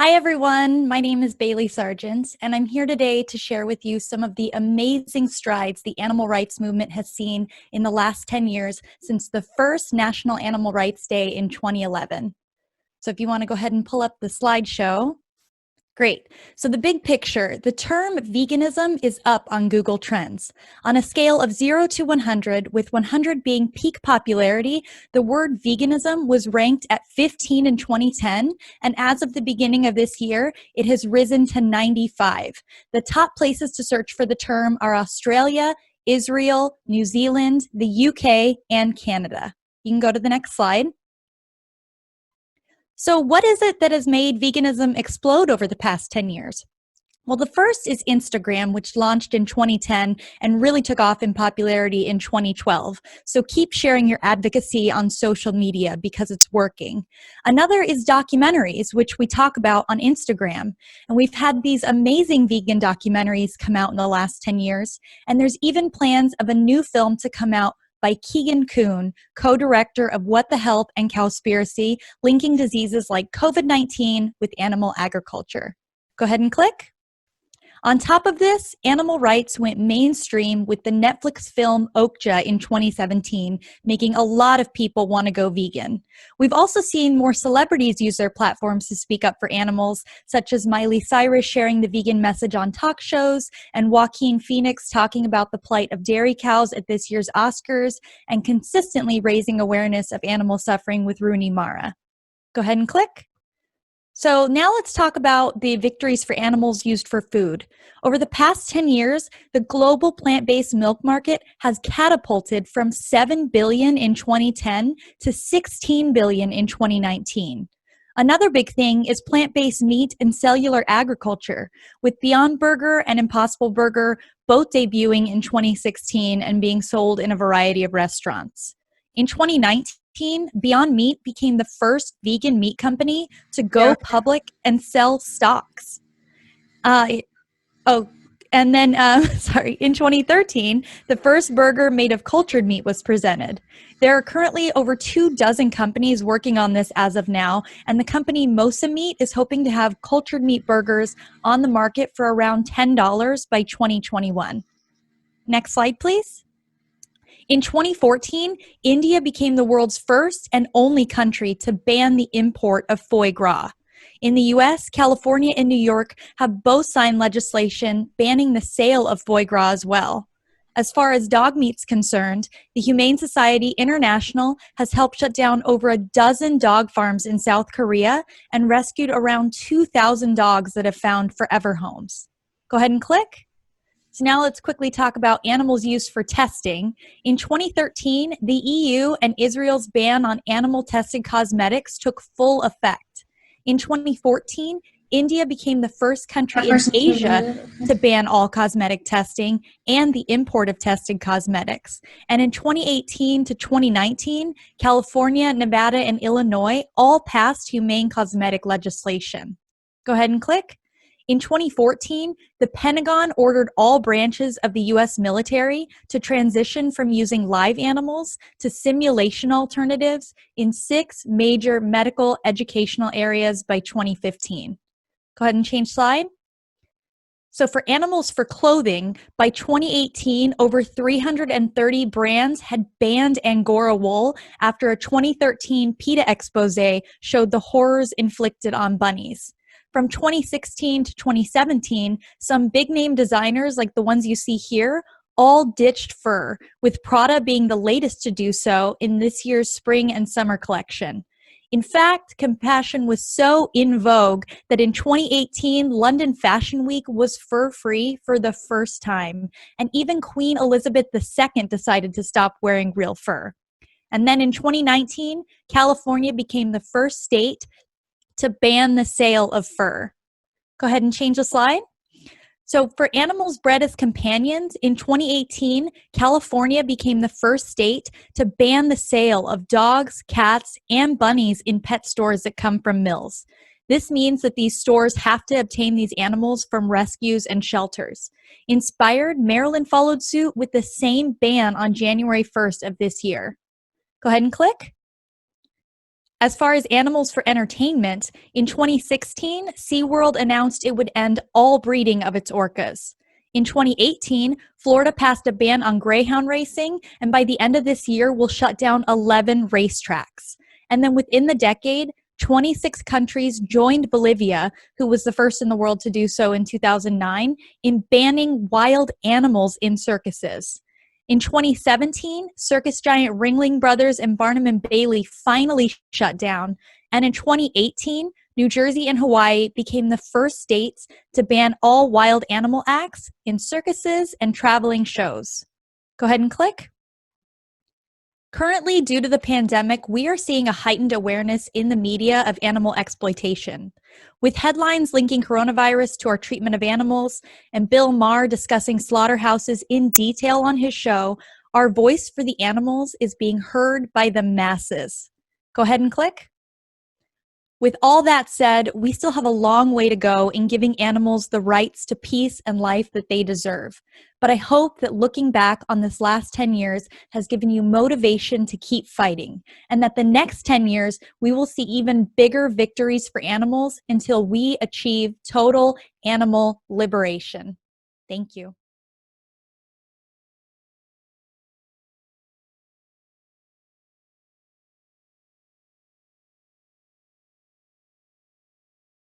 Hi everyone, my name is Bailey Sargeant, and I'm here today to share with you some of the amazing strides the animal rights movement has seen in the last 10 years since the first National Animal Rights Day in 2011. So if you want to go ahead and pull up the slideshow. Great. So the big picture, the term veganism is up on Google Trends. On a scale of 0 to 100, with 100 being peak popularity, the word veganism was ranked at 15 in 2010, and as of the beginning of this year, it has risen to 95. The top places to search for the term are Australia, Israel, New Zealand, the UK, and Canada. You can go to the next slide. So what is it that has made veganism explode over the past 10 years? Well, the first is Instagram, which launched in 2010 and really took off in popularity in 2012. So keep sharing your advocacy on social media because it's working. Another is documentaries, which we talk about on Instagram. And we've had these amazing vegan documentaries come out in the last 10 years. And there's even plans of a new film to come out by Keegan Kuhn, co-director of What the Health and Cowspiracy, linking diseases like COVID-19 with animal agriculture. Go ahead and click. On top of this, animal rights went mainstream with the Netflix film Okja in 2017, making a lot of people want to go vegan. We've also seen more celebrities use their platforms to speak up for animals, such as Miley Cyrus sharing the vegan message on talk shows, and Joaquin Phoenix talking about the plight of dairy cows at this year's Oscars, and consistently raising awareness of animal suffering with Rooney Mara. Go ahead and click. So now let's talk about the victories for animals used for food. Over the past 10 years, the global plant-based milk market has catapulted from 7 billion in 2010 to 16 billion in 2019. Another big thing is plant-based meat and cellular agriculture, with Beyond Burger and Impossible Burger both debuting in 2016 and being sold in a variety of restaurants. In 2019, Beyond Meat became the first vegan meat company to go public and sell stocks. In 2013, the first burger made of cultured meat was presented. There are currently over 24 companies working on this as of now, and the company Mosa Meat is hoping to have cultured meat burgers on the market for around $10 by 2021. Next slide, please. In 2014, India became the world's first and only country to ban the import of foie gras. In the US, California and New York have both signed legislation banning the sale of foie gras as well. As far as dog meat's concerned, the Humane Society International has helped shut down over a dozen dog farms in South Korea and rescued around 2,000 dogs that have found forever homes. Go ahead and click. So now let's quickly talk about animals used for testing. In 2013, the EU and Israel's ban on animal-tested cosmetics took full effect. In 2014, India became the first country in Asia to ban all cosmetic testing and the import of tested cosmetics. And in 2018 to 2019, California, Nevada, and Illinois all passed humane cosmetic legislation. Go ahead and click. In 2014, the Pentagon ordered all branches of the U.S. military to transition from using live animals to simulation alternatives in 6 major medical educational areas by 2015. Go ahead and change slide. So for animals for clothing, by 2018, over 330 brands had banned Angora wool after a 2013 PETA expose showed the horrors inflicted on bunnies. From 2016 to 2017, some big-name designers like the ones you see here all ditched fur, with Prada being the latest to do so in this year's spring and summer collection. In fact, compassion was so in vogue that in 2018, London Fashion Week was fur-free for the first time, and even Queen Elizabeth II decided to stop wearing real fur. And then in 2019, California became the first state to ban the sale of fur. Go ahead and change the slide. So for animals bred as companions, in 2018, California became the first state to ban the sale of dogs, cats, and bunnies in pet stores that come from mills. This means that these stores have to obtain these animals from rescues and shelters. Inspired, Maryland followed suit with the same ban on January 1st of this year. Go ahead and click. As far as animals for entertainment, in 2016, SeaWorld announced it would end all breeding of its orcas. In 2018, Florida passed a ban on greyhound racing, and by the end of this year, will shut down 11 racetracks. And then within the decade, 26 countries joined Bolivia, who was the first in the world to do so in 2009, in banning wild animals in circuses. In 2017, circus giant Ringling Brothers and Barnum and Bailey finally shut down. And in 2018, New Jersey and Hawaii became the first states to ban all wild animal acts in circuses and traveling shows. Go ahead and click. Currently, due to the pandemic, we are seeing a heightened awareness in the media of animal exploitation. With headlines linking coronavirus to our treatment of animals and Bill Maher discussing slaughterhouses in detail on his show, our voice for the animals is being heard by the masses. Go ahead and click. With all that said, we still have a long way to go in giving animals the rights to peace and life that they deserve. But I hope that looking back on this last 10 years has given you motivation to keep fighting, and that the next 10 years we will see even bigger victories for animals until we achieve total animal liberation. Thank you.